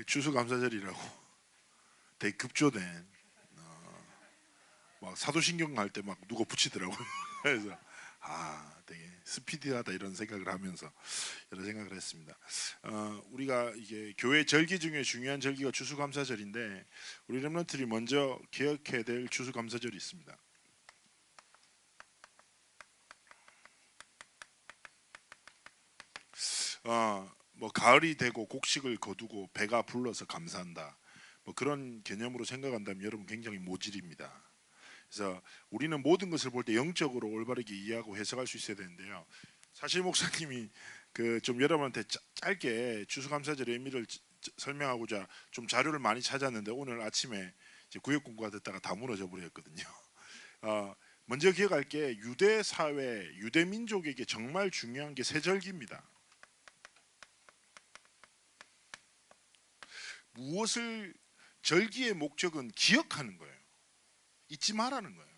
그 추수감사절이라고 되게 급조된 막 사도신경 갈 때 막 누가 붙이더라고요. 그래서 되게 스피디하다 이런 생각을 하면서 여러 생각을 했습니다. 우리가 이게 교회 절기 중에 중요한 절기가 추수감사절인데 우리 렘넌트들이 먼저 기억해야 될 추수감사절이 있습니다. 뭐 가을이 되고 곡식을 거두고 배가 불러서 감사한다. 뭐 그런 개념으로 생각한다면 여러분 굉장히 모질입니다. 그래서 우리는 모든 것을 볼 때 영적으로 올바르게 이해하고 해석할 수 있어야 되는데요. 사실 목사님이 그 좀 여러분한테 짧게 추수감사절의 의미를 설명하고자 좀 자료를 많이 찾았는데 오늘 아침에 이제 구역 공부가 듣다가 다 무너져 버렸거든요. 먼저 기억할 게 유대 사회, 유대 민족에게 정말 중요한 게 세절기입니다. 무엇을 절기의 목적은 기억하는 거예요. 잊지 말라는 거예요.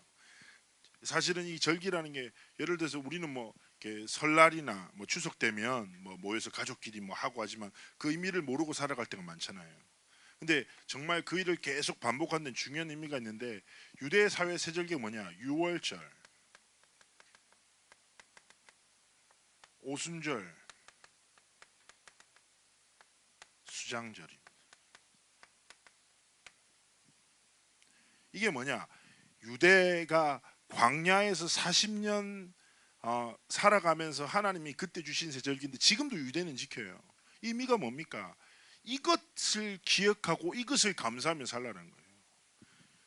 사실은 이 절기라는 게 예를 들어서 우리는 뭐 이렇게 설날이나 뭐 추석 되면 뭐 모여서 가족끼리 뭐 하고 하지만 그 의미를 모르고 살아갈 때가 많잖아요. 근데 정말 그 일을 계속 반복하는 중요한 의미가 있는데 유대 사회 세절기가 뭐냐? 유월절, 오순절, 수장절입니다. 이게 뭐냐? 유대가 광야에서 40년 살아가면서 하나님이 그때 주신 세절기인데 지금도 유대는 지켜요. 의미가 뭡니까? 이것을 기억하고 이것을 감사하며 살라는 거예요.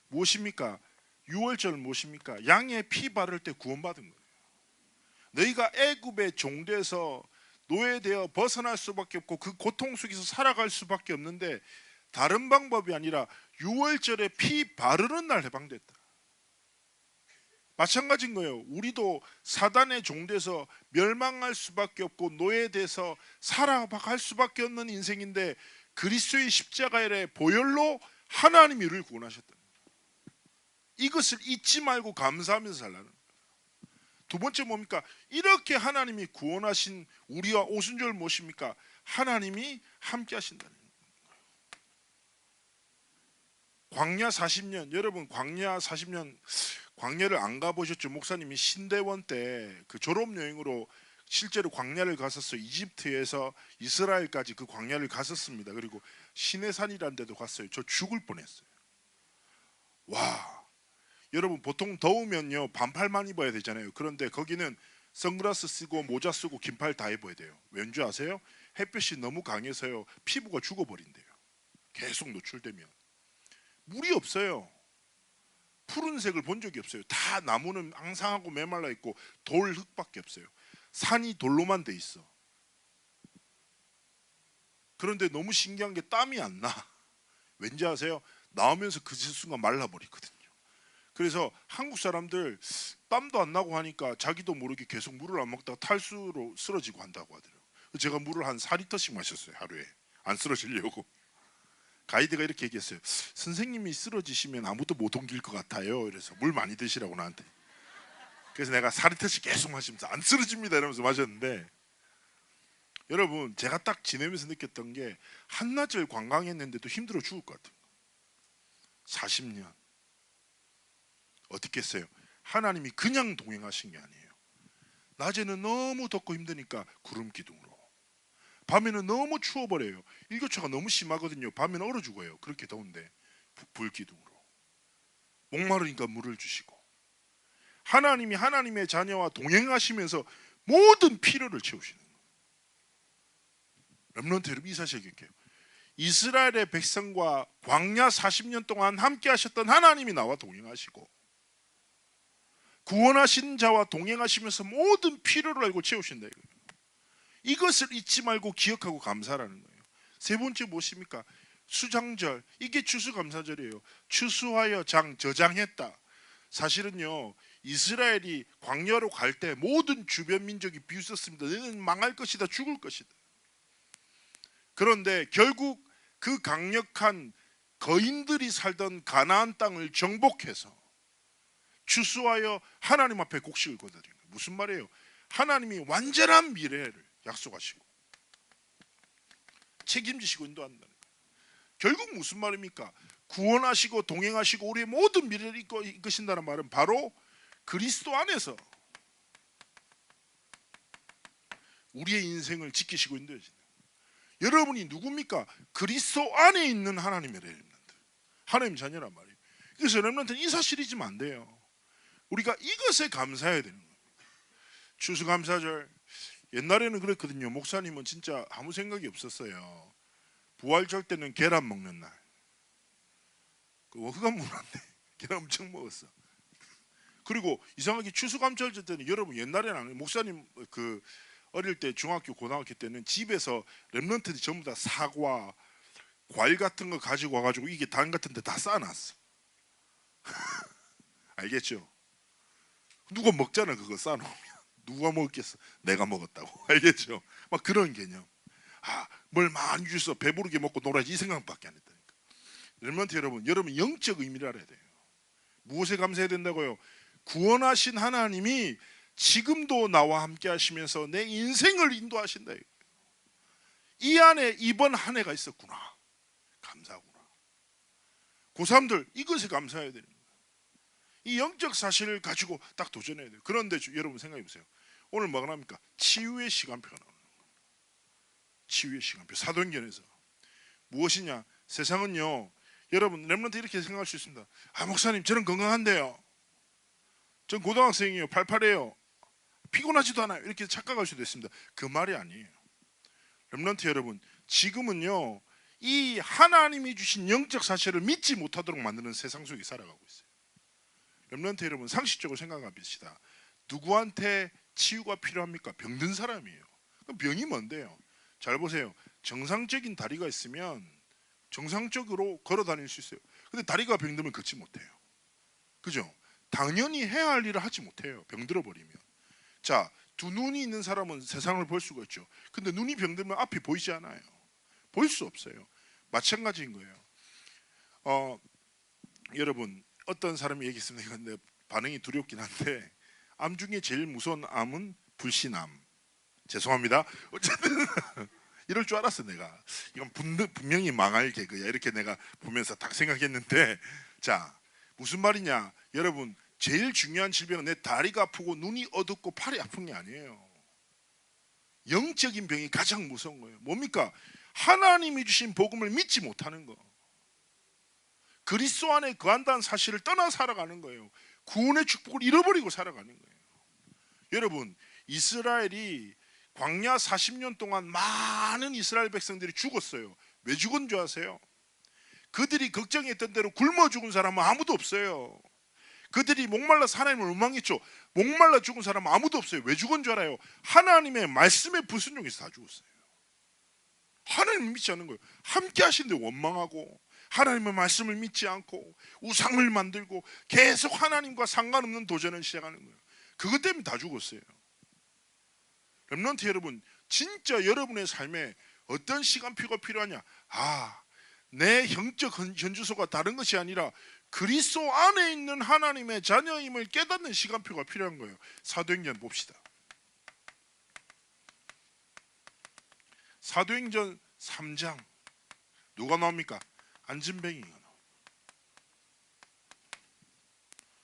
무엇입니까? 유월절 무엇입니까? 양의 피 바를 때 구원받은 거예요. 너희가 애굽의 종돼서 노예되어 벗어날 수밖에 없고 그 고통 속에서 살아갈 수밖에 없는데 다른 방법이 아니라 유월절에 피 바르는 날 해방됐다. 마찬가지인 거예요. 우리도 사단의 종돼서 멸망할 수밖에 없고 노예돼서 살아갈 수밖에 없는 인생인데 그리스도의 십자가의 보혈로 하나님이 우리를 구원하셨다. 이것을 잊지 말고 감사하면서 살라는 거예요. 두 번째 뭡니까? 이렇게 하나님이 구원하신 우리와 오순절 무엇입니까? 하나님이 함께 하신다는 거예요. 광야 40년, 여러분 광야 40년 광야를 안 가보셨죠? 목사님이 신대원 때 그 졸업여행으로 실제로 광야를 갔었어요. 이집트에서 이스라엘까지 그 광야를 갔었습니다. 그리고 시내산이라는 데도 갔어요. 저 죽을 뻔했어요. 와, 여러분 보통 더우면요 반팔만 입어야 되잖아요. 그런데 거기는 선글라스 쓰고 모자 쓰고 긴팔 다 입어야 돼요. 왠지 아세요? 햇볕이 너무 강해서요 피부가 죽어버린대요. 계속 노출되면 물이 없어요. 푸른색을 본 적이 없어요. 다 나무는 앙상하고 메말라 있고 돌 흙밖에 없어요. 산이 돌로만 돼 있어. 그런데 너무 신기한 게 땀이 안 나. 왠지 아세요? 나오면서 그 순간 말라버리거든요. 그래서 한국 사람들 땀도 안 나고 하니까 자기도 모르게 계속 물을 안 먹다가 탈수로 쓰러지고 한다고 하더라고요. 제가 물을 한 4리터씩 마셨어요. 하루에. 안 쓰러지려고. 가이드가 이렇게 얘기했어요. 선생님이 쓰러지시면 아무도 못 옮길 것 같아요. 그래서 물 많이 드시라고 나한테. 그래서 내가 4리터씩 계속 마시면서 안 쓰러집니다 이러면서 마셨는데 여러분 제가 딱 지내면서 느꼈던 게 한나절 관광했는데도 힘들어 죽을 것 같아요. 40년 어떻게 했어요? 하나님이 그냥 동행하신 게 아니에요. 낮에는 너무 덥고 힘드니까 구름 기둥으로, 밤에는 너무 추워버려요. 일교차가 너무 심하거든요. 밤에는 얼어 죽어요. 그렇게 더운데 불 기둥으로, 목마르니까 물을 주시고, 하나님이 하나님의 자녀와 동행하시면서 모든 필요를 채우시는 거예요. 렘넌트 여러분 이 사실 기억해요. 이스라엘의 백성과 광야 40년 동안 함께 하셨던 하나님이 나와 동행하시고 구원하신 자와 동행하시면서 모든 필요를 알고 채우신다 이거예요. 이것을 잊지 말고 기억하고 감사라는 거예요. 세 번째 무엇입니까? 수장절. 이게 추수감사절이에요. 추수하여 저장했다. 사실은요 이스라엘이 광야로 갈 때 모든 주변 민족이 비웃었습니다. 너는 망할 것이다, 죽을 것이다. 그런데 결국 그 강력한 거인들이 살던 가나안 땅을 정복해서 추수하여 하나님 앞에 곡식을 거두는 거예요. 무슨 말이에요? 하나님이 완전한 미래를 약속하시고 책임지시고 인도한다는 거예요. 결국 무슨 말입니까? 구원하시고 동행하시고 우리의 모든 미래를 이끄신다는 말은 바로 그리스도 안에서 우리의 인생을 지키시고 있는 거죠. 여러분이 누굽니까? 그리스도 안에 있는 하나님의 렘넌트, 하나님 자녀란 말이에요. 그래서 렘넌트는 이 사실이 지면 안 돼요. 우리가 이것에 감사해야 되는 거예요. 추수감사절, 옛날에는 그랬거든요. 목사님은 진짜 아무 생각이 없었어요. 부활절 때는 계란 먹는 날. 그 그가 문화인데 계란 엄청 먹었어. 그리고 이상하게 추수감사절 때는 여러분 옛날에는 목사님 그 어릴 때 중학교 고등학교 때는 집에서 렘넌트들이 전부 다 사과 과일 같은 거 가지고 와가지고 이게 단 같은 데 다 쌓아놨어. 알겠죠? 누가 먹잖아. 그거 쌓아놓으면 누가 먹겠어? 내가 먹었다고. 알겠죠? 막 그런 개념. 뭘 많이 주서 배부르게 먹고 놀아야지 이 생각밖에 안 했다니까. 렘넌트 여러분 영적 의미를 알아야 돼요. 무엇에 감사해야 된다고요? 구원하신 하나님이 지금도 나와 함께 하시면서 내 인생을 인도하신다. 이 안에 이번 한 해가 있었구나. 감사하구나. 고3들 이것에 감사해야 되는 거예요. 이 영적 사실을 가지고 딱 도전해야 돼요. 그런데 여러분 생각해 보세요. 오늘 뭐가 나옵니까? 치유의 시간표가 나오는 거예요. 치유의 시간표. 사도행전에서 무엇이냐? 세상은요. 여러분 렘넌트 이렇게 생각할 수 있습니다. 목사님 저는 건강한데요. 전 고등학생이에요. 88이에요. 피곤하지도 않아요. 이렇게 착각할 수도 있습니다. 그 말이 아니에요. 렘넌트 여러분, 지금은요 이 하나님이 주신 영적 사실을 믿지 못하도록 만드는 세상 속에 살아가고 있어요. 렘넌트 여러분, 상식적으로 생각해봅시다. 누구한테 치유가 필요합니까? 병든 사람이에요. 그럼 병이 뭔데요? 잘 보세요. 정상적인 다리가 있으면 정상적으로 걸어 다닐 수 있어요. 근데 다리가 병들면 걷지 못해요. 그죠? 당연히 해야 할 일을 하지 못해요. 병들어 버리면. 자, 두 눈이 있는 사람은 세상을 볼 수가 있죠. 근데 눈이 병들면 앞이 보이지 않아요. 보일 수 없어요. 마찬가지인 거예요. 여러분 어떤 사람이 얘기했습니다. 이건 내 반응이 두렵긴 한데 암 중에 제일 무서운 암은 불신암. 죄송합니다. 어쨌든 이럴 줄 알았어. 내가 이건 분명히 망할 개그야 이렇게 내가 보면서 딱 생각했는데, 자 무슨 말이냐 여러분, 제일 중요한 질병은 내 다리가 아프고 눈이 어둡고 팔이 아픈 게 아니에요. 영적인 병이 가장 무서운 거예요. 뭡니까? 하나님이 주신 복음을 믿지 못하는 거. 그리스도 안에 거한다는 사실을 떠나 살아가는 거예요. 구원의 축복을 잃어버리고 살아가는 거예요. 여러분 이스라엘이 광야 40년 동안 많은 이스라엘 백성들이 죽었어요. 왜 죽은 줄 아세요? 그들이 걱정했던 대로 굶어 죽은 사람은 아무도 없어요. 그들이 목말라서 하나님을 원망했죠. 목말라 죽은 사람은 아무도 없어요. 왜 죽은 줄 알아요? 하나님의 말씀에 불순종해서 다 죽었어요. 하나님을 믿지 않는 거예요. 함께 하시는데 원망하고 하나님의 말씀을 믿지 않고 우상을 만들고 계속 하나님과 상관없는 도전을 시작하는 거예요. 그것 때문에 다 죽었어요. 렘넌트 여러분, 진짜 여러분의 삶에 어떤 시간표가 필요하냐? 내 영적 현주소가 다른 것이 아니라 그리스도 안에 있는 하나님의 자녀임을 깨닫는 시간표가 필요한 거예요. 사도행전 봅시다. 사도행전 3장 누가 나옵니까? 안진뱅이가 나옵니다.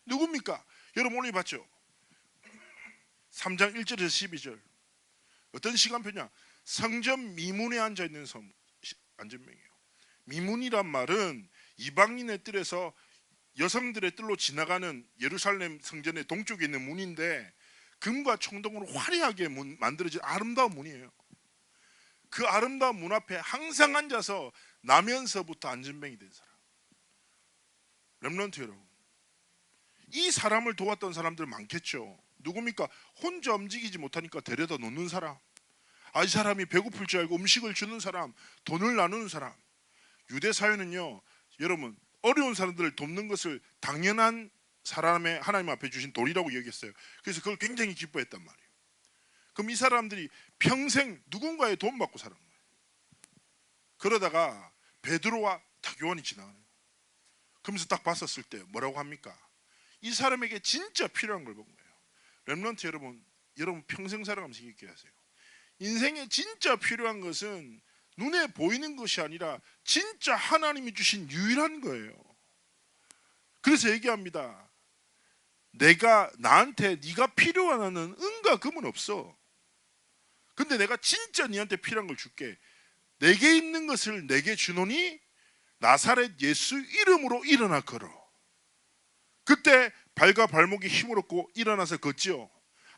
누굽니까? 여러분 오늘 봤죠? 3장 1절에서 12절 어떤 시간표냐? 성전 미문에 앉아있는 안진뱅이에요. 미문이란 말은 이방인의 뜰에서 여성들의 뜰로 지나가는 예루살렘 성전의 동쪽에 있는 문인데 금과 청동으로 화려하게 만들어진 아름다운 문이에요. 그 아름다운 문 앞에 항상 앉아서 나면서부터 안진뱅이 된 사람. 렘넌트 여러분, 이 사람을 도왔던 사람들 많겠죠. 누굽니까? 혼자 움직이지 못하니까 데려다 놓는 사람, 이 사람이 배고플 줄 알고 음식을 주는 사람, 돈을 나누는 사람. 유대 사회는요 여러분 어려운 사람들을 돕는 것을 당연한 사람의 하나님 앞에 주신 도리라고 여겼어요. 그래서 그걸 굉장히 기뻐했단 말이에요. 그럼 이 사람들이 평생 누군가의 도움 받고 살은 거예요. 그러다가 베드로와 딱 요한이 지나가는 거예요. 그러면서 딱 봤었을 때 뭐라고 합니까? 이 사람에게 진짜 필요한 걸 본 거예요. 렘넌트 여러분 평생 살아가면서 얘기하세요. 인생에 진짜 필요한 것은 눈에 보이는 것이 아니라 진짜 하나님이 주신 유일한 거예요. 그래서 얘기합니다. 내가 나한테 네가 필요하는 은과 금은 없어. 근데 내가 진짜 네한테 필요한 걸 줄게. 내게 있는 것을 내게 주노니 나사렛 예수 이름으로 일어나 걸어. 그때 발과 발목이 힘을 얻고 일어나서 걷지요.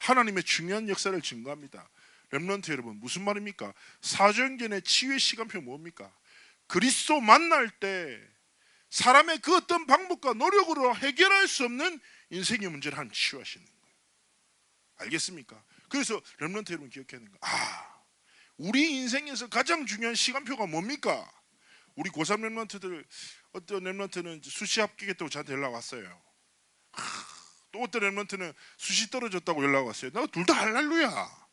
하나님의 중요한 역사를 증거합니다. 렘넌트 여러분, 무슨 말입니까? 사도행전의 치유의 시간표 뭡니까? 그리스도 만날 때 사람의 그 어떤 방법과 노력으로 해결할 수 없는 인생의 문제를 한 치유하시는 거예요. 알겠습니까? 그래서 렘넌트 여러분 기억해야 하는 거, 우리 인생에서 가장 중요한 시간표가 뭡니까? 우리 고3 렘넌트들, 어떤 렘넌트는 수시 합격했다고 저한테 연락 왔어요. 또 어떤 렘넌트는 수시 떨어졌다고 연락 왔어요. 나 둘 다 할렐루야.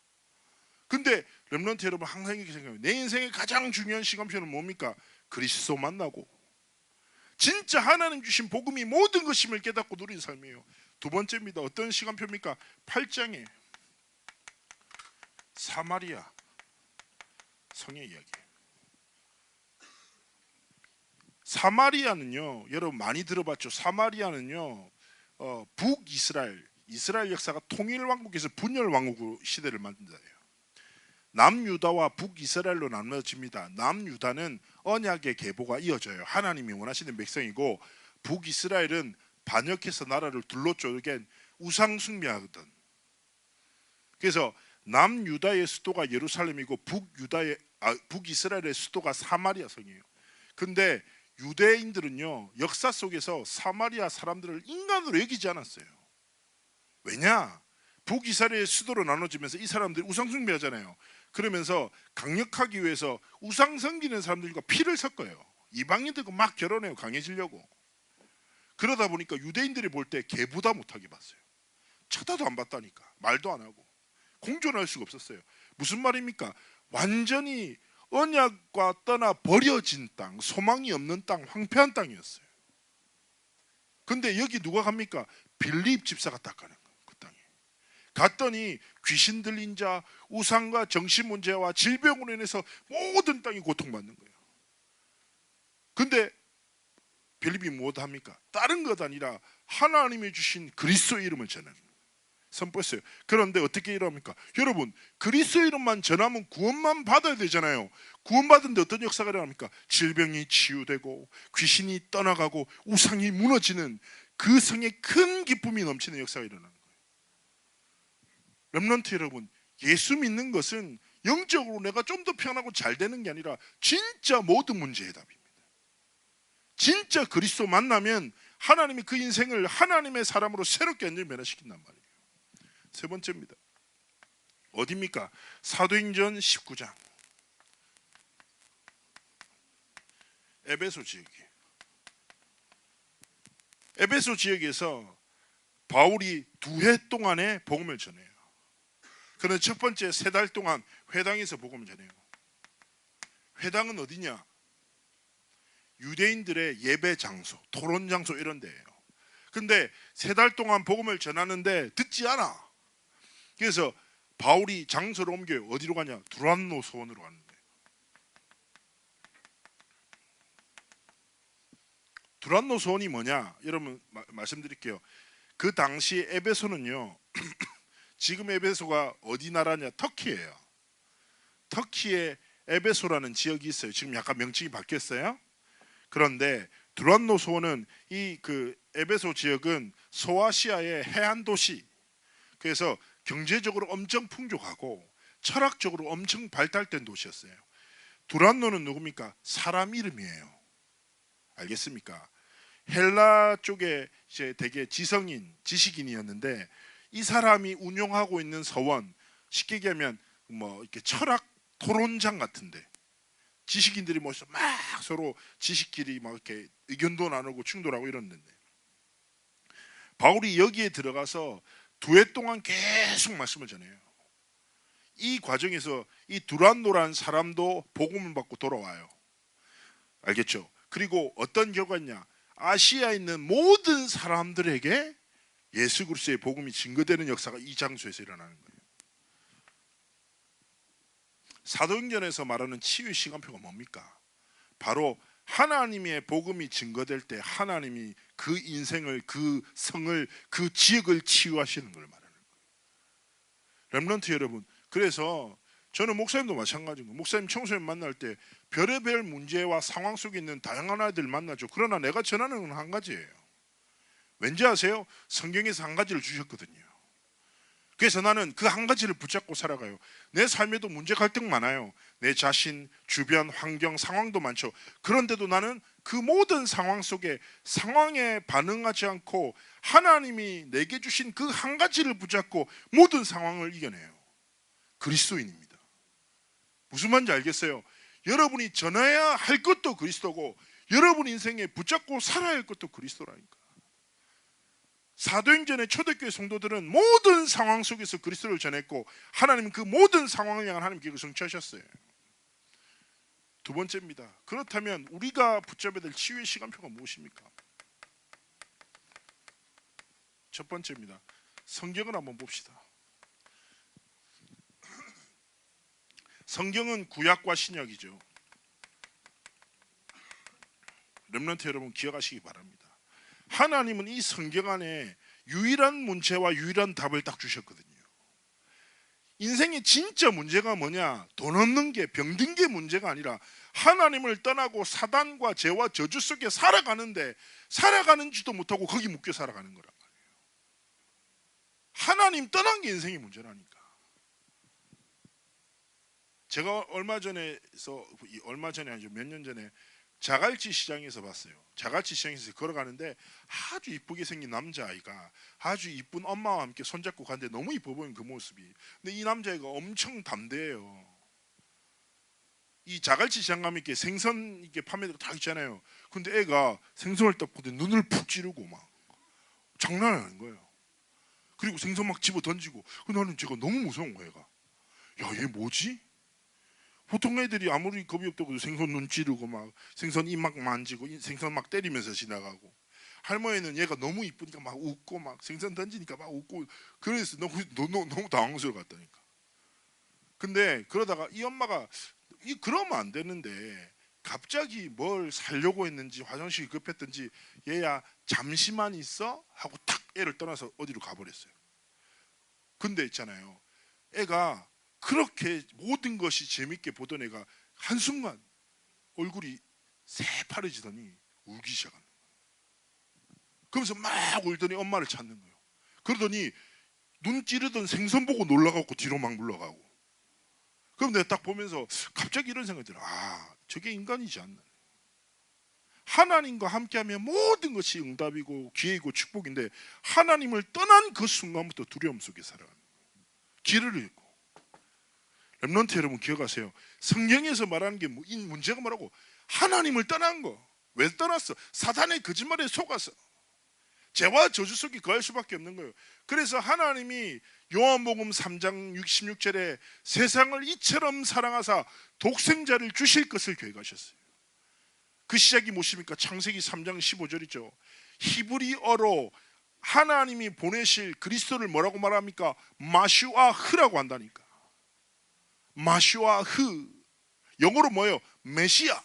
근데 렘넌트 여러분 항상 이렇게 생각해요. 내 인생의 가장 중요한 시간표는 뭡니까? 그리스도 만나고 진짜 하나님 주신 복음이 모든 것임을 깨닫고 누린 삶이에요. 두 번째입니다. 어떤 시간표입니까? 8장에 사마리아 성의 이야기. 사마리아는요, 여러분 많이 들어봤죠. 사마리아는요, 북이스라엘, 이스라엘 역사가 통일왕국에서 분열왕국 시대를 만든다예요. 남유다와 북이스라엘로 나눠집니다. 남유다는 언약의 계보가 이어져요. 하나님이 원하시는 백성이고, 북이스라엘은 반역해서 나라를 둘러 쪼갠 우상 숭배하거든. 그래서 남유다의 수도가 예루살렘이고 북이스라엘의 수도가 사마리아 성이에요. 근데 유대인들은요, 역사 속에서 사마리아 사람들을 인간으로 여기지 않았어요. 왜냐? 북이스라엘의 수도로 나눠지면서 이 사람들이 우상 숭배하잖아요. 그러면서 강력하기 위해서 우상 섬기는 사람들과 피를 섞어요. 이방인들과 막 결혼해요. 강해지려고. 그러다 보니까 유대인들이 볼 때 개보다 못하게 봤어요. 쳐다도 안 봤다니까. 말도 안 하고 공존할 수가 없었어요. 무슨 말입니까? 완전히 언약과 떠나 버려진 땅, 소망이 없는 땅, 황폐한 땅이었어요. 근데 여기 누가 갑니까? 빌립 집사가 딱 가는 거예요. 그 땅에 갔더니 귀신 들린 자, 우상과 정신 문제와 질병으로 인해서 모든 땅이 고통받는 거예요. 근데 빌립이 무엇 합니까? 다른 것 아니라 하나님이 주신 그리스도 이름을 전하는 거예요. 선포했어요. 그런데 어떻게 일합니까? 여러분, 그리스도 이름만 전하면 구원만 받아야 되잖아요. 구원받은데 어떤 역사가 일어납니까? 질병이 치유되고 귀신이 떠나가고 우상이 무너지는 그 성에 큰 기쁨이 넘치는 역사가 일어나는 거예요. 렘넌트 여러분, 예수 믿는 것은 영적으로 내가 좀 더 편하고 잘 되는 게 아니라 진짜 모든 문제 해답입니다. 진짜 그리스도 만나면 하나님이 그 인생을 하나님의 사람으로 새롭게 완전히 변화시킨단 말이에요. 세 번째입니다. 어디입니까? 사도행전 19장 에베소 지역이에요. 에베소 지역에서 바울이 2해 동안의 복음을 전해요. 그는 첫 번째 3달 동안 회당에서 복음을 전해요. 회당은 어디냐? 유대인들의 예배 장소, 토론 장소 이런 데예요. 근데 3달 동안 복음을 전하는데 듣지 않아. 그래서 바울이 장소를 옮겨요. 어디로 가냐? 두란노 소원으로 가는 거예요. 두란노 소원이 뭐냐? 여러분 말씀드릴게요. 그 당시 에베소는요, 지금 에베소가 어디 나라냐? 터키예요. 터키에 에베소라는 지역이 있어요. 지금 약간 명칭이 바뀌었어요. 그런데 두란노 소원은 이 그 에베소 지역은 소아시아의 해안 도시. 그래서 경제적으로 엄청 풍족하고 철학적으로 엄청 발달된 도시였어요. 두란노는 누굽니까? 사람 이름이에요. 알겠습니까? 헬라 쪽에 이제 되게 지성인, 지식인이었는데 이 사람이 운영하고 있는 서원, 쉽게 얘기하면 뭐 이렇게 철학 토론장 같은데 지식인들이 모여서 막 서로 지식끼리 막 이렇게 의견도 나누고 충돌하고 이런 데인데 바울이 여기에 들어가서 2해 동안 계속 말씀을 전해요. 이 과정에서 이 두란노란 사람도 복음을 받고 돌아와요. 알겠죠? 그리고 어떤 결과냐? 아시아에 있는 모든 사람들에게 예수 그리스도의 복음이 증거되는 역사가 이 장소에서 일어나는 거예요. 사도행전에서 말하는 치유의 시간표가 뭡니까? 바로 하나님의 복음이 증거될 때 하나님이 그 인생을, 그 성을, 그 지역을 치유하시는 걸 말하는 거예요. 렘넌트 여러분, 그래서 저는 목사님도 마찬가지고, 목사님 청소년 만날 때 별의별 문제와 상황 속에 있는 다양한 아이들 만나죠. 그러나 내가 전하는 건 한 가지예요. 왠지 아세요? 성경에서 한 가지를 주셨거든요. 그래서 나는 그 한 가지를 붙잡고 살아가요. 내 삶에도 문제 갈등 많아요. 내 자신, 주변, 환경, 상황도 많죠. 그런데도 나는 그 모든 상황 속에 상황에 반응하지 않고 하나님이 내게 주신 그 한 가지를 붙잡고 모든 상황을 이겨내요. 그리스도인입니다. 무슨 말인지 알겠어요? 여러분이 전해야 할 것도 그리스도고 여러분 인생에 붙잡고 살아야 할 것도 그리스도라니까. 사도행전의 초대교회 성도들은 모든 상황 속에서 그리스도를 전했고 하나님은 그 모든 상황을 향한 하나님 계획을 성취하셨어요. 두 번째입니다. 그렇다면 우리가 붙잡아야 될 치유의 시간표가 무엇입니까? 첫 번째입니다. 성경을 한번 봅시다. 성경은 구약과 신약이죠. 렘넌트 여러분 기억하시기 바랍니다. 하나님은 이 성경 안에 유일한 문제와 유일한 답을 딱 주셨거든요. 인생의 진짜 문제가 뭐냐? 돈 없는 게, 병든 게 문제가 아니라 하나님을 떠나고 사단과 죄와 저주 속에 살아가는데 살아가는지도 못하고 거기 묶여 살아가는 거란 말이에요. 하나님 떠난 게 인생의 문제라니까. 제가 얼마 전에 아니죠, 몇 년 전에 자갈치 시장에서 봤어요. 자갈치 시장에서 걸어가는데 아주 이쁘게 생긴 남자아이가 아주 이쁜 엄마와 함께 손잡고 가는데 너무 이뻐 보이는 그 모습이. 근데 이 남자아이가 엄청 담대해요. 이 자갈치 시장 가면 이렇게 생선 이렇게 판매되고 다 있잖아요. 근데 애가 생선을 딱 보더니 눈을 푹 찌르고 막 장난이 아닌 거예요. 그리고 생선 막 집어 던지고. 나는 제가 너무 무서운 거예요. 야, 얘 뭐지? 보통 애들이 아무리 겁이 없다고 생선 눈 찌르고 막 생선 입 막 만지고 생선 막 때리면서 지나가고, 할머니는 얘가 너무 이쁘니까 막 웃고 막 생선 던지니까 막 웃고, 그래서 너무 당황스러웠다니까. 근데 그러다가 이 엄마가 그러면 안 되는데 갑자기 뭘 사려고 했는지 화장실이 급했든지 얘야 잠시만 있어 하고 탁 애를 떠나서 어디로 가버렸어요. 근데 있잖아요, 애가 그렇게 모든 것이 재밌게 보던 애가 한순간 얼굴이 새파래지더니 울기 시작하는 거예요. 그러면서 막 울더니 엄마를 찾는 거예요. 그러더니 눈 찌르던 생선 보고 놀라갖고 뒤로 막 물러가고. 그럼 내가 딱 보면서 갑자기 이런 생각이 들어. 저게 인간이지 않나. 하나님과 함께하면 모든 것이 응답이고 기회이고 축복인데 하나님을 떠난 그 순간부터 두려움 속에 살아가는 거예요. 길을 잃고. 렘넌트 여러분 기억하세요. 성경에서 말하는 게 이 문제가 뭐라고? 하나님을 떠난 거. 왜 떠났어? 사단의 거짓말에 속아서 죄와 저주 속에 거할 수밖에 없는 거예요. 그래서 하나님이 요한복음 3장 66절에 세상을 이처럼 사랑하사 독생자를 주실 것을 계획하셨어요. 그 시작이 무엇입니까? 창세기 3장 15절이죠. 히브리어로 하나님이 보내실 그리스도를 뭐라고 말합니까? 마슈아흐라고 한다니까. 마슈아흐. 영어로 뭐예요? 메시아.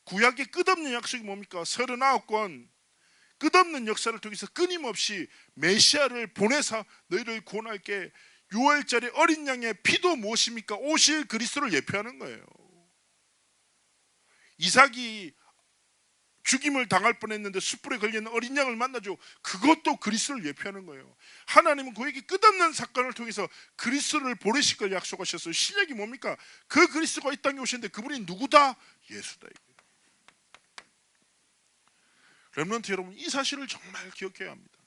구약의 끝없는 약속이 뭡니까? 39권 끝없는 역사를 통해서 끊임없이 메시아를 보내사 너희를 구원할게. 6월절에 어린 양의 피도 무엇입니까? 오실 그리스도를 예표하는 거예요. 이삭이 죽임을 당할 뻔했는데 숯불에 걸려있는 어린 양을 만나죠. 그것도 그리스도를 예표하는 거예요. 하나님은 그에게 끝없는 사건을 통해서 그리스도를 보내실 걸 약속하셨어요. 신약이 뭡니까? 그 그리스도가 이 땅에 오셨는데 그분이 누구다? 예수다. 렘넌트 여러분, 이 사실을 정말 기억해야 합니다.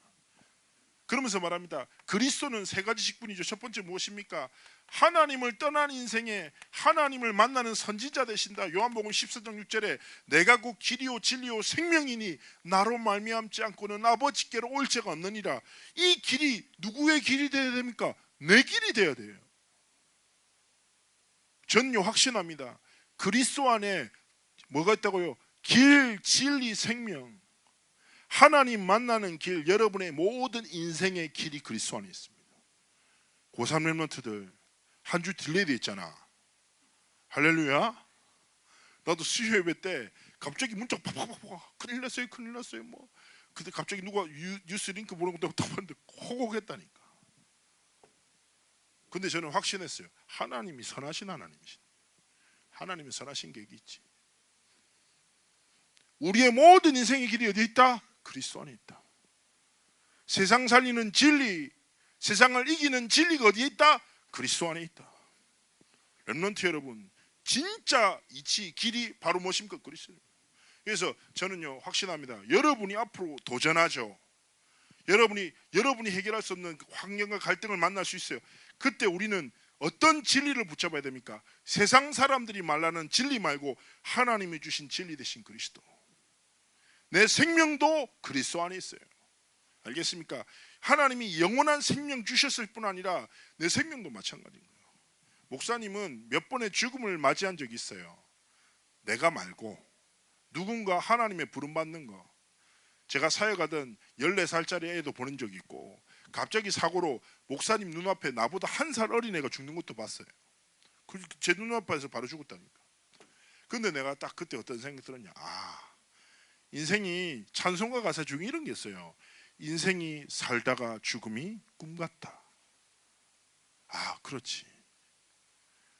그러면서 말합니다. 그리스도는 세 가지 직분이죠. 첫 번째 무엇입니까? 하나님을 떠난 인생에 하나님을 만나는 선지자 되신다. 요한복음 14장 6절에 내가 곧 길이요 진리요 생명이니 나로 말미암지 않고는 아버지께로 올 자가 없느니라. 이 길이 누구의 길이 되어야 됩니까? 내 길이 되어야 돼요. 전요 확신합니다. 그리스도 안에 뭐가 있다고요? 길, 진리, 생명. 하나님 만나는 길, 여러분의 모든 인생의 길이 그리스도 안에 있습니다. 고3 렘넌트들, 한 주 딜레이 돼 있잖아. 할렐루야. 나도 수요 예배 때 갑자기 문자 팍팍팍 큰일 났어요 큰일 났어요 뭐. 근데 갑자기 누가 뉴스 링크 보는 것도 딱 봤는데 호곡했다니까. 근데 저는 확신했어요. 하나님이 선하신 하나님이신. 하나님이 선하신 계획이 있지. 우리의 모든 인생의 길이 어디에 있다? 그리스도 안에 있다. 세상 살리는 진리, 세상을 이기는 진리가 어디에 있다? 그리스도 안에 있다. 렘넌트 여러분, 진짜 이치 길이 바로 무엇입니까? 그리스도입니다. 그래서 저는요 확신합니다. 여러분이 앞으로 도전하죠. 여러분이 해결할 수 없는 환경과 갈등을 만날 수 있어요. 그때 우리는 어떤 진리를 붙잡아야 됩니까? 세상 사람들이 말하는 진리 말고 하나님이 주신 진리 대신 그리스도. 내 생명도 그리스도 안에 있어요. 알겠습니까? 하나님이 영원한 생명 주셨을 뿐 아니라 내 생명도 마찬가지인 거예요. 목사님은 몇 번의 죽음을 맞이한 적이 있어요. 내가 말고 누군가 하나님의 부름받는 거. 제가 사역하던 14살짜리 애도 보낸 적이 있고 갑자기 사고로 목사님 눈앞에 나보다 1살 어린 애가 죽는 것도 봤어요. 제 눈앞에서 바로 죽었다니까. 근데 내가 딱 그때 어떤 생각이 들었냐. 인생이 찬송가 가사 중에 이런 게 있어요. 인생이 살다가 죽음이 꿈 같다. 그렇지.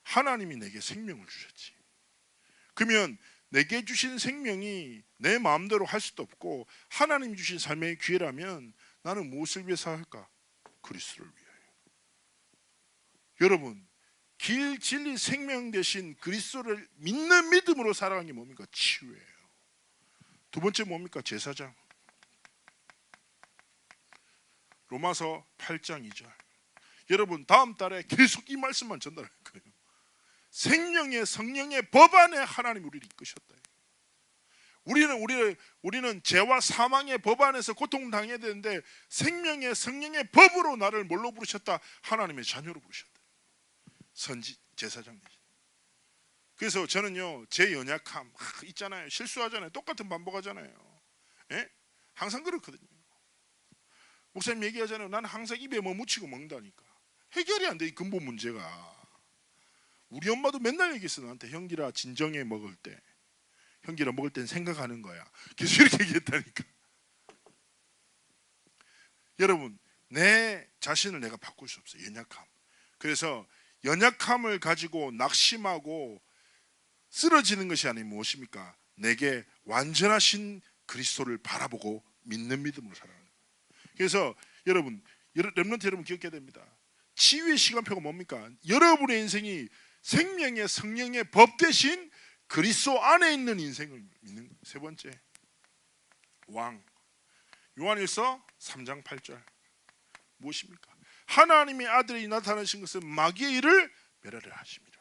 하나님이 내게 생명을 주셨지. 그러면 내게 주신 생명이 내 마음대로 할 수도 없고 하나님이 주신 삶의 기회라면 나는 무엇을 위해서 할까? 그리스도를 위하여. 여러분, 길, 진리, 생명 되신 그리스도를 믿는 믿음으로 살아가는 게 뭡니까? 치유예요. 두 번째 뭡니까? 제사장. 로마서 8장 2절. 여러분 다음 달에 계속 이 말씀만 전달할 거예요. 생명의 성령의 법 안에 하나님 우리를 이끄셨다. 우리는 죄와 사망의 법 안에서 고통당해야 되는데 생명의 성령의 법으로 나를 뭘로 부르셨다? 하나님의 자녀로 부르셨다. 선지 제사장 되신. 그래서 저는요 제 연약함 있잖아요. 실수하잖아요. 똑같은 반복하잖아요. 예? 항상 그렇거든요. 목사님 얘기하잖아요. 나는 항상 입에 뭐 묻히고 먹는다니까. 해결이 안 돼. 이 근본 문제가. 우리 엄마도 맨날 얘기했어. 나한테 형기라 진정해 먹을 때. 형기라 먹을 땐 생각하는 거야. 계속 이렇게 얘기했다니까. 여러분 내 자신을 내가 바꿀 수 없어요. 연약함. 그래서 연약함을 가지고 낙심하고 쓰러지는 것이 아니면 무엇입니까? 내게 완전하신 그리스도를 바라보고 믿는 믿음으로 살아가는 거예요. 그래서 여러분 렘넌트 여러분 기억해야 됩니다. 치유의 시간표가 뭡니까? 여러분의 인생이 생명의 성령의 법 대신 그리스도 안에 있는 인생을 믿는 거예요. 세 번째 왕 요한일서 3장 8절 무엇입니까? 하나님의 아들이 나타나신 것은 마귀의 일을 멸하려 하심이라.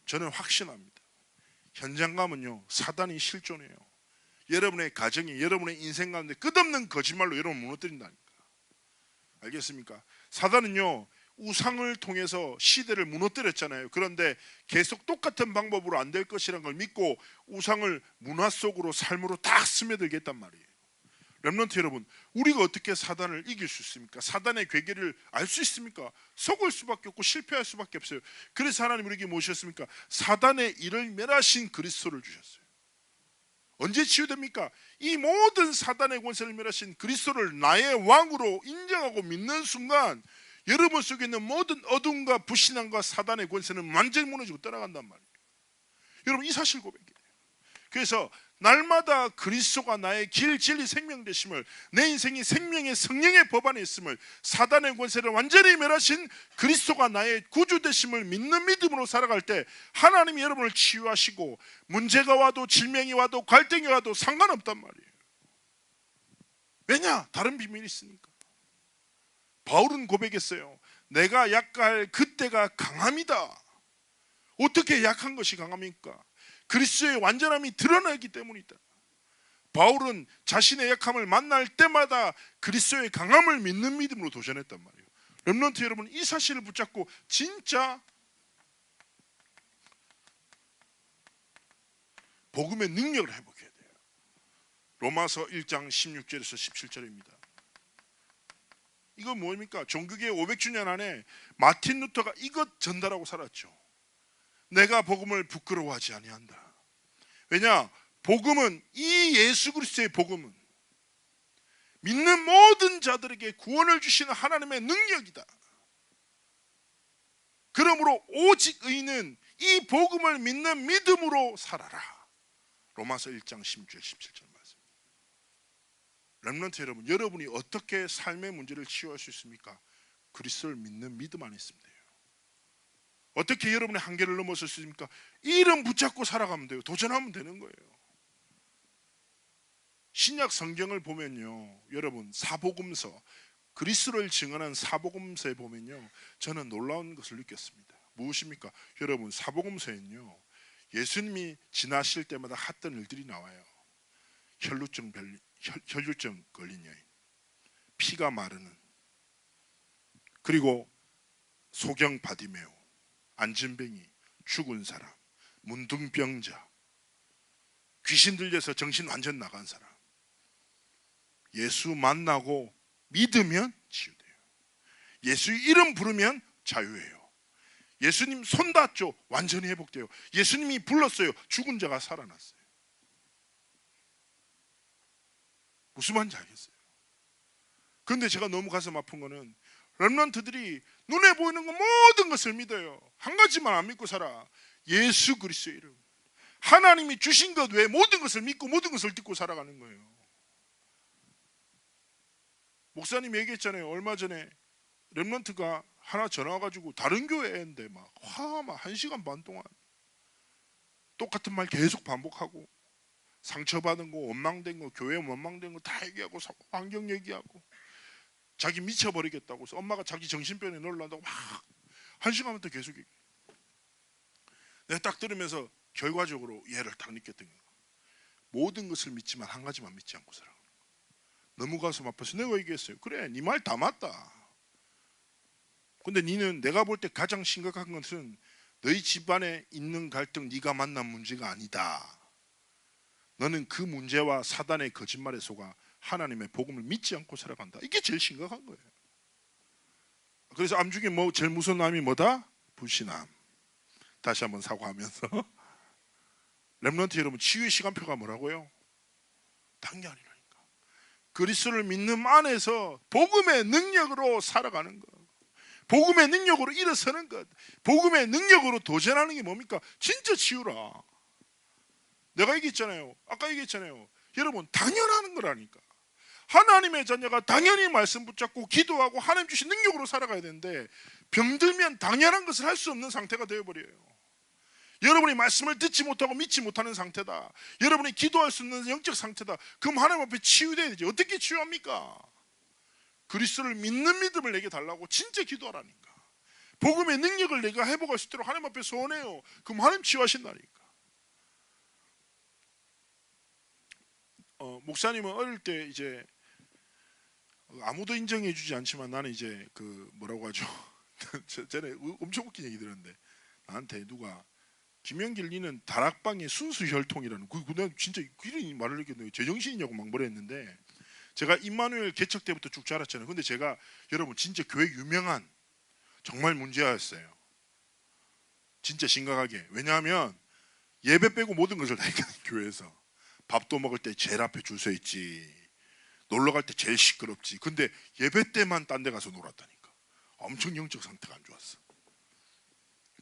저는 확신합니다. 현장감은요 사단이 실존해요. 여러분의 가정이 여러분의 인생 가운데 끝없는 거짓말로 여러분을 무너뜨린다니까. 알겠습니까? 사단은요 우상을 통해서 시대를 무너뜨렸잖아요. 그런데 계속 똑같은 방법으로 안 될 것이라는 걸 믿고 우상을 문화 속으로 삶으로 딱 스며들게 했단 말이에요. 렘넌트 여러분, 우리가 어떻게 사단을 이길 수 있습니까? 사단의 괴계를 알 수 있습니까? 속을 수밖에 없고 실패할 수밖에 없어요. 그래서 하나님 우리에게 무엇이었습니까? 사단의 일을 멸하신 그리스도를 주셨어요. 언제 치유됩니까? 이 모든 사단의 권세를 멸하신 그리스도를 나의 왕으로 인정하고 믿는 순간 여러분 속에 있는 모든 어둠과 불신앙과 사단의 권세는 완전히 무너지고 떠나간단 말이에요. 여러분 이 사실 고백이에요. 그래서 날마다 그리스도가 나의 길, 진리, 생명 되심을, 내 인생이 생명의 성령의 법 안에 있음을, 사단의 권세를 완전히 멸하신 그리스도가 나의 구주 되심을 믿는 믿음으로 살아갈 때 하나님이 여러분을 치유하시고 문제가 와도 질병이 와도 갈등이 와도 상관없단 말이에요. 왜냐? 다른 비밀이 있으니까. 바울은 고백했어요. 내가 약할 그때가 강함이다. 어떻게 약한 것이 강함입니까? 그리스도의 완전함이 드러나기 때문이다. 바울은 자신의 약함을 만날 때마다 그리스도의 강함을 믿는 믿음으로 도전했단 말이에요. 렘넌트 여러분 이 사실을 붙잡고 진짜 복음의 능력을 회복해야 돼요. 로마서 1장 16절에서 17절입니다. 이거 뭡니까? 종교개혁 500주년 안에 마틴 루터가 이것 전달하고 살았죠. 내가 복음을 부끄러워하지 아니한다. 왜냐? 복음은, 이 예수 그리스도의 복음은 믿는 모든 자들에게 구원을 주시는 하나님의 능력이다. 그러므로 오직 의인은 이 복음을 믿는 믿음으로 살아라. 로마서 1장 16절 17절 말씀. 렘넌트 여러분, 여러분이 어떻게 삶의 문제를 치유할 수 있습니까? 그리스도를 믿는 믿음 안에 있습니다. 어떻게 여러분의 한계를 넘어설 수 있습니까? 이름 붙잡고 살아가면 돼요. 도전하면 되는 거예요. 신약 성경을 보면요, 여러분, 사복음서, 그리스도를 증언한 사복음서에 보면요, 저는 놀라운 것을 느꼈습니다. 무엇입니까? 여러분, 사복음서에는요, 예수님이 지나실 때마다 했던 일들이 나와요. 혈루증 걸린 여인, 피가 마르는, 그리고 소경 바디메오, 안진뱅이, 죽은 사람, 문둥병자, 귀신 들려서 정신 완전 나간 사람. 예수 만나고 믿으면 치유돼요. 예수 이름 부르면 자유해요. 예수님 손 닿죠? 완전히 회복돼요. 예수님이 불렀어요. 죽은 자가 살아났어요. 무슨 말인지 알겠어요? 그런데 제가 너무 가슴 아픈 거는 렘넌트들이 눈에 보이는 거 모든 것을 믿어요. 한 가지만 안 믿고 살아. 예수 그리스도의 이름, 하나님이 주신 것 외에 모든 것을 믿고 모든 것을 듣고 살아가는 거예요. 목사님이 얘기했잖아요. 얼마 전에 렘넌트가 하나 전화 와가지고 다른 교회인데 막 1시간 반 동안 똑같은 말 계속 반복하고, 상처받은 거, 원망된 거, 교회 원망된 거 다 얘기하고, 환경 얘기하고, 자기 미쳐버리겠다고 해서 엄마가 자기 정신병에 넣으려고 막 1시간부터 계속 얘기해. 내가 딱 들으면서 결과적으로 얘를 딱 느꼈던 거예요. 모든 것을 믿지만 한 가지만 믿지 않고 살아. 너무 가슴 아파서 내가 얘기했어요. 그래, 네 말 다 맞다. 근데 니는, 내가 볼 때 가장 심각한 것은 너희 집안에 있는 갈등, 네가 만난 문제가 아니다. 너는 그 문제와 사단의 거짓말에 속아 하나님의 복음을 믿지 않고 살아간다. 이게 제일 심각한 거예요. 그래서 암 중에 제일 무서운 암이 뭐다? 불신암. 다시 한번 사과하면서 렘넌트 여러분, 치유의 시간표가 뭐라고요? 단계 아니라니까. 그리스도를 믿는 안에서 복음의 능력으로 살아가는 것, 복음의 능력으로 일어서는 것, 복음의 능력으로 도전하는 게 뭡니까? 진짜 치유라. 내가 얘기했잖아요. 아까 얘기했잖아요. 여러분, 당연한 거라니까. 하나님의 자녀가 당연히 말씀 붙잡고 기도하고 하나님 주신 능력으로 살아가야 되는데, 병들면 당연한 것을 할 수 없는 상태가 되어버려요. 여러분이 말씀을 듣지 못하고 믿지 못하는 상태다. 여러분이 기도할 수 있는 영적 상태다. 그럼 하나님 앞에 치유돼야 되지. 어떻게 치유합니까? 그리스도를 믿는 믿음을 내게 달라고 진짜 기도하라니까. 복음의 능력을 내가 회복할 수 있도록 하나님 앞에 소원해요. 그럼 하나님 치유하신다니까. 목사님은 어릴 때 이제 아무도 인정해 주지 않지만, 나는 이제 그 뭐라고 하죠? 전에 엄청 웃긴 얘기 들었는데, 나한테 누가 김영길 니는 다락방의 순수 혈통이라는, 내가 진짜 이런 말을 했겠네요. 제정신이냐고 막 뭐라 했는데, 제가 임마누엘 개척 때부터 쭉 자랐잖아요. 근데 제가 여러분 진짜 교회 유명한 정말 문제였어요. 진짜 심각하게. 왜냐하면 예배 빼고 모든 것을 다 했거든요. 교회에서 밥도 먹을 때 제일 앞에 줄 서 있지, 놀러 갈 때 제일 시끄럽지. 근데 예배 때만 딴 데 가서 놀았다니까. 엄청 영적 상태가 안 좋았어.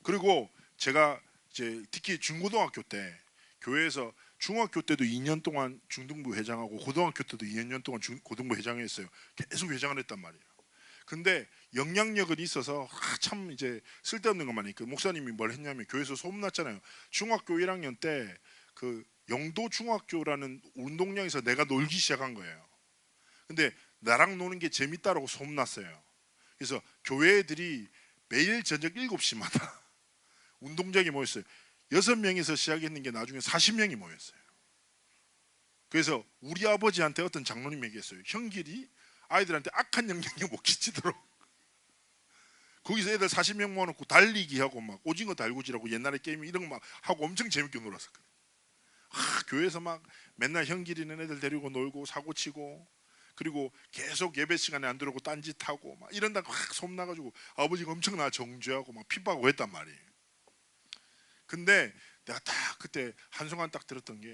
그리고 제가 이제 특히 중고등학교 때 교회에서, 중학교 때도 2년 동안 중등부 회장하고 고등학교 때도 2년 동안 고등부 회장을 했어요. 계속 회장을 했단 말이에요. 근데 영향력은 있어서 참 이제 쓸데없는 것만 하니까, 목사님이 뭘 했냐면, 교회에서 소문났잖아요. 중학교 1학년 때 그 영도 중학교라는 운동장에서 내가 놀기 시작한 거예요. 근데 나랑 노는 게 재밌다라고 소문났어요. 그래서 교회 애들이 매일 저녁 7시마다 운동장에 모였어요. 6명에서 시작했는 게 나중에 40명이 모였어요. 그래서 우리 아버지한테 어떤 장로님이 얘기했어요. 형길이 아이들한테 악한 영향력 못 끼치도록 거기서 애들 40명 모아놓고 달리기 하고 막 오징어 달구지라고 옛날에 게임 이런 거 막 하고 엄청 재밌게 놀았었거든요. 교회에서 막 맨날 형길이는 애들 데리고 놀고 사고 치고, 그리고 계속 예배 시간에 안 들어오고 딴짓하고 막 이런다고 확 소문나가지고 아버지가 엄청나 정죄하고 막 핍박하고 했단 말이에요. 근데 내가 딱 그때 한순간 딱 들었던 게,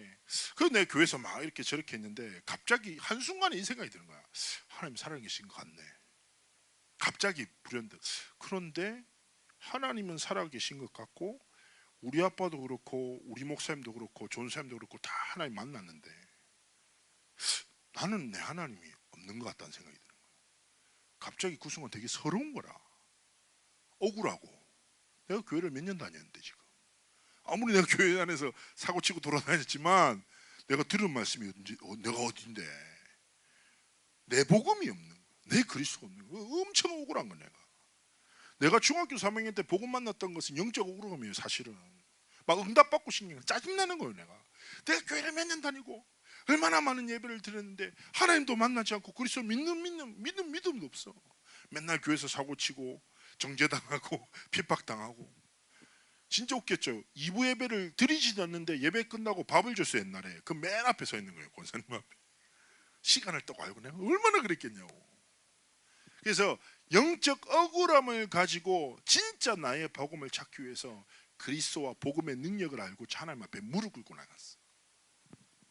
그 내 교회에서 막 이렇게 저렇게 했는데 갑자기 한순간에 이 생각이 드는 거야. 하나님 살아계신 것 같네. 갑자기 불현듯. 그런데 하나님은 살아계신 것 같고, 우리 아빠도 그렇고 우리 목사님도 그렇고 존사님도 그렇고 다 하나님 만났는데 나는 내 하나님이 없는 것 같다는 생각이 드는 거야. 갑자기 그 순간 되게 서러운 거라. 억울하고. 내가 교회를 몇 년 다녔는데 지금 아무리 내가 교회 안에서 사고치고 돌아다녔지만 내가 들은 말씀이 내가 어딘데 내 복음이 없는 거야. 내 그리스도가 없는 거야. 엄청 억울한 거야. 내가 중학교 3학년 때 복음 만났던 것은 영적 억울함이에요. 사실은 막 응답받고 싶은 게 짜증나는 거예요. 내가 교회를 몇 년 다니고 얼마나 많은 예배를 드렸는데 하나님도 만나지 않고 그리스도 믿음도 없어. 맨날 교회에서 사고치고 정죄당하고 핍박당하고. 진짜 웃겼죠. 2부 예배를 드리지도 않는데 예배 끝나고 밥을 줬어요. 옛날에 그 맨 앞에 서 있는 거예요. 권사님 앞에. 시간을 딱 알고 내가 얼마나 그랬겠냐고. 그래서 영적 억울함을 가지고 진짜 나의 복음을 찾기 위해서 그리스도와 복음의 능력을 알고 하나님 앞에 무릎 꿇고 나갔어.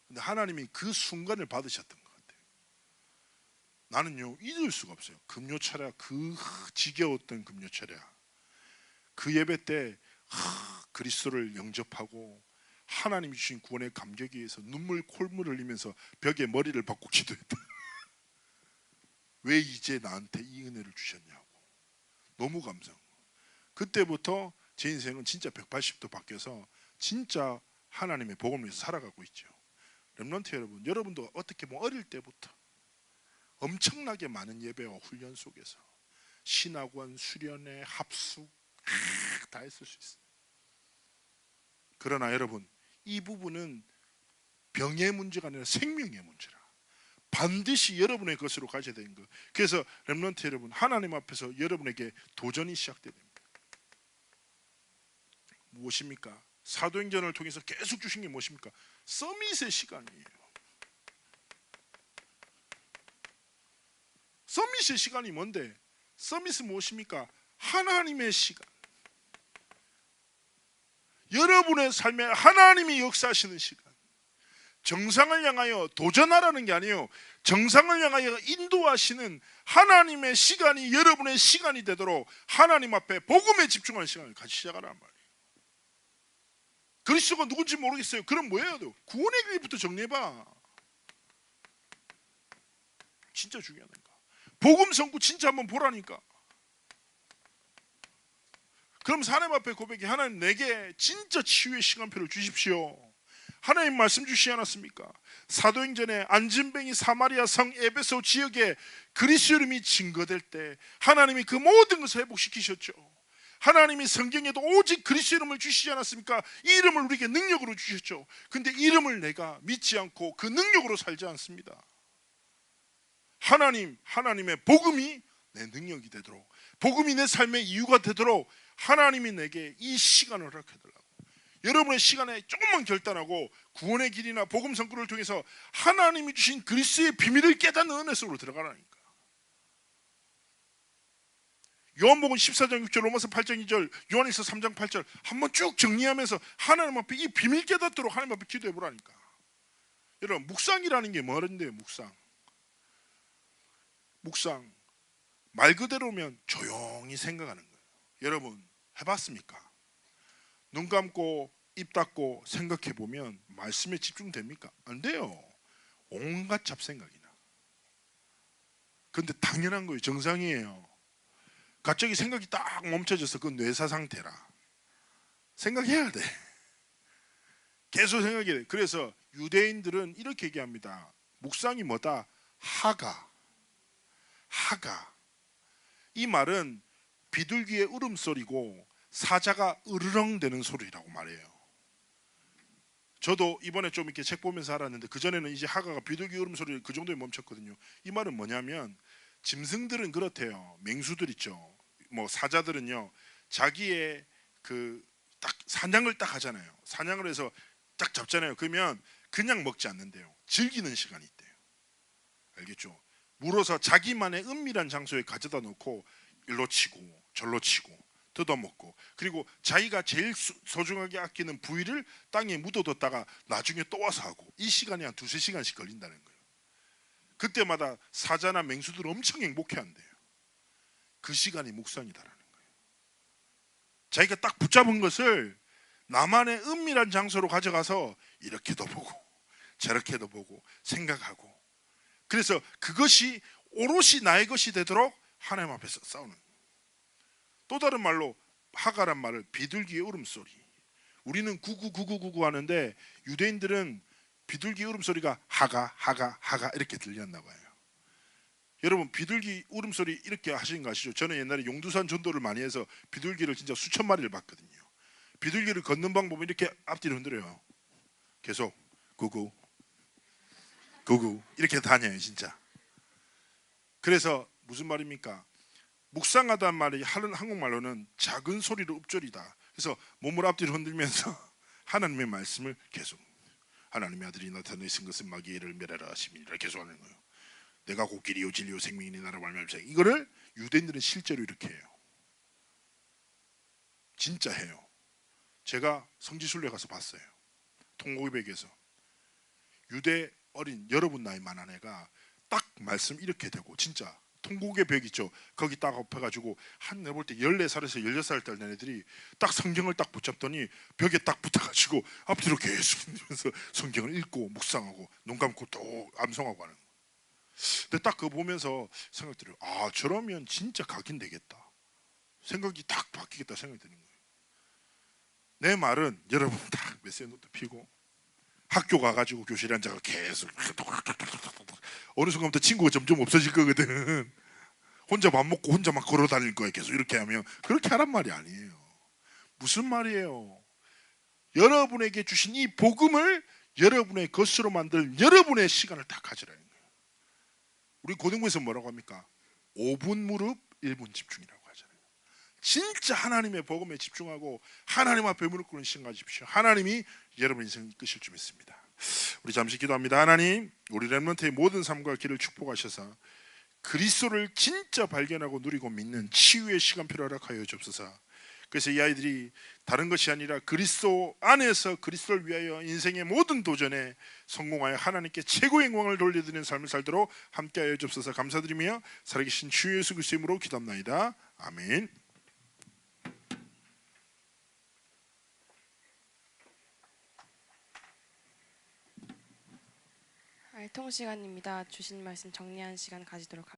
근데 하나님이 그 순간을 받으셨던 것 같아요. 나는요 잊을 수가 없어요. 금요철야, 그 지겨웠던 금요철야, 그 예배 때 그리스도를 영접하고 하나님이 주신 구원의 감격에 의해서 콧물 흘리면서 벽에 머리를 박고 기도했다. 왜 이제 나한테 이 은혜를 주셨냐고. 너무 감사한 거예요. 그때부터 제 인생은 진짜 180도 바뀌어서 진짜 하나님의 복음을 위해서 살아가고 있죠. 렘넌트 여러분, 여러분도 어떻게 보면 어릴 때부터 엄청나게 많은 예배와 훈련 속에서 신학원, 수련회, 합숙 다 했을 수 있어요. 그러나 여러분, 이 부분은 병의 문제가 아니라 생명의 문제라. 반드시 여러분의 것으로 가져야 되는 거. 그래서 렘넌트 여러분, 하나님 앞에서 여러분에게 도전이 시작돼야 됩니다. 무엇입니까? 사도행전을 통해서 계속 주신 게 무엇입니까? 서밋의 시간이에요. 서밋의 시간이 뭔데? 서밋은 무엇입니까? 하나님의 시간. 여러분의 삶에 하나님이 역사하시는 시간. 정상을 향하여 도전하라는 게 아니에요. 정상을 향하여 인도하시는 하나님의 시간이 여러분의 시간이 되도록 하나님 앞에 복음에 집중하는 시간을 같이 시작하란 말이에요. 그리스도가 누군지 모르겠어요. 그럼 뭐예요? 구원의 길부터 정리해봐. 진짜 중요하니까. 복음 성구 진짜 한번 보라니까. 그럼 하나님 앞에 고백해. 하나님, 내게 진짜 치유의 시간표를 주십시오. 하나님 말씀 주시지 않았습니까? 사도행전에 안진뱅이 사마리아 성 에베소 지역에 그리스도 이름이 증거될 때 하나님이 그 모든 것을 회복시키셨죠. 하나님이 성경에도 오직 그리스도 이름을 주시지 않았습니까? 이 이름을 우리에게 능력으로 주셨죠. 근데 이름을 내가 믿지 않고 그 능력으로 살지 않습니다. 하나님의 복음이 내 능력이 되도록, 복음이 내 삶의 이유가 되도록 하나님이 내게 이 시간을 허락해달라고. 여러분의 시간에 조금만 결단하고 구원의 길이나 복음 선구를 통해서 하나님이 주신 그리스도의 비밀을 깨닫는 은혜 속으로 들어가라니까. 요한복음 14장 6절, 로마서 8장 2절, 요한일서 3장 8절 한번 쭉 정리하면서 하나님 앞에 이 비밀 깨닫도록 하나님 앞에 기도해 보라니까. 여러분, 묵상이라는 게 뭐인데요? 묵상 말 그대로면 조용히 생각하는 거예요. 여러분 해봤습니까? 눈 감고 입 닫고 생각해 보면 말씀에 집중됩니까? 안 돼요. 온갖 잡생각이 나. 근데 당연한 거예요. 정상이에요. 갑자기 생각이 딱 멈춰져서 그건 뇌사 상태라. 생각해야 돼. 계속 생각해야 돼. 그래서 유대인들은 이렇게 얘기합니다. 묵상이 뭐다? 하가. 이 말은 비둘기의 울음소리고 사자가 으르렁대는 소리라고 말해요. 저도 이번에 좀 이렇게 책 보면서 알았는데 그전에는 이제 하가가 비둘기 울음소리 그 정도에 멈췄거든요. 이 말은 뭐냐면 짐승들은 그렇대요. 맹수들 있죠. 뭐 사자들은요. 자기의 그 딱 사냥을 딱 하잖아요. 사냥을 해서 딱 잡잖아요. 그러면 그냥 먹지 않는데요. 즐기는 시간이 있대요. 알겠죠? 물어서 자기만의 은밀한 장소에 가져다 놓고 일로 치고 절로 치고 뜯어먹고, 그리고 자기가 제일 소중하게 아끼는 부위를 땅에 묻어뒀다가 나중에 또 와서 하고, 이 시간이 한 두세 시간씩 걸린다는 거예요. 그때마다 사자나 맹수들 엄청 행복해한대요. 그 시간이 묵상이다라는 거예요. 자기가 딱 붙잡은 것을 나만의 은밀한 장소로 가져가서 이렇게도 보고 저렇게도 보고 생각하고, 그래서 그것이 오롯이 나의 것이 되도록 하나님 앞에서 싸우는 거예요. 또 다른 말로 하가란 말을 비둘기의 울음소리, 우리는 구구구구구구 하는데 유대인들은 비둘기 울음소리가 하가 하가 하가 이렇게 들렸나 봐요. 여러분, 비둘기 울음소리 이렇게 하시는 거 아시죠? 저는 옛날에 용두산 전도를 많이 해서 비둘기를 진짜 수천 마리를 봤거든요. 비둘기를 걷는 방법은 이렇게 앞뒤로 흔들어요. 계속 구구 구구 이렇게 다녀요 진짜. 그래서 무슨 말입니까? 묵상하다는 말이 한국말로는 작은 소리로 읊조리다. 그래서 몸을 앞뒤로 흔들면서 하나님의 말씀을 계속, 하나님의 아들이 나타내신 것은 마귀를 멸하라 하심이니라 계속 하는 거예요. 내가 곧 길이요 진리요 생명이니 나라 말면서, 이거를 유대인들은 실제로 이렇게 해요. 진짜 해요. 제가 성지순례 가서 봤어요. 통곡백에서 유대 어린 여러분 나이만한 애가 딱 말씀 이렇게 되고, 진짜 통곡의 벽 있죠, 거기 딱 엎어가지고 한 내가 볼 때 14살에서 16살 된 애들이 딱 성경을 딱 붙잡더니 벽에 딱 붙어가지고 앞뒤로 계속 흔들면서 성경을 읽고 묵상하고 눈 감고 또 암송하고 하는 거예요. 근데 딱 그거 보면서 생각 들어요. 아, 저러면 진짜 각인되겠다, 생각이 딱 바뀌겠다 생각이 드는 거예요. 내 말은 여러분 딱 메시지 노트 피고 학교 가가지고 교실에 앉아가 계속 어느 순간부터 친구가 점점 없어질 거거든. 혼자 밥 먹고 혼자 막 걸어 다닐 거야. 계속 이렇게 하면. 그렇게 하란 말이 아니에요. 무슨 말이에요? 여러분에게 주신 이 복음을 여러분의 것으로 만들 여러분의 시간을 다 가지라는 거예요. 우리 고등부에서 뭐라고 합니까? 5분 무릎 1분 집중이라고 하잖아요. 진짜 하나님의 복음에 집중하고 하나님 앞에 무릎 꿇는 시간 가지십시오. 하나님이 여러분 인생을 이끄실 줄 믿습니다. 우리 잠시 기도합니다. 하나님, 우리 렘넌트의 모든 삶과 길을 축복하셔서 그리스도를 진짜 발견하고 누리고 믿는 치유의 시간표를 허락하여 주옵소서. 그래서 이 아이들이 다른 것이 아니라 그리스도 안에서 그리스도를 위하여 인생의 모든 도전에 성공하여 하나님께 최고의 영광을 돌려드리는 삶을 살도록 함께하여 주옵소서. 감사드리며 살아계신 주 예수 그리스도의 이름으로 기도합나이다. 아멘. 알통 시간입니다. 주신 말씀 정리하는 시간 가지도록 하겠습니다.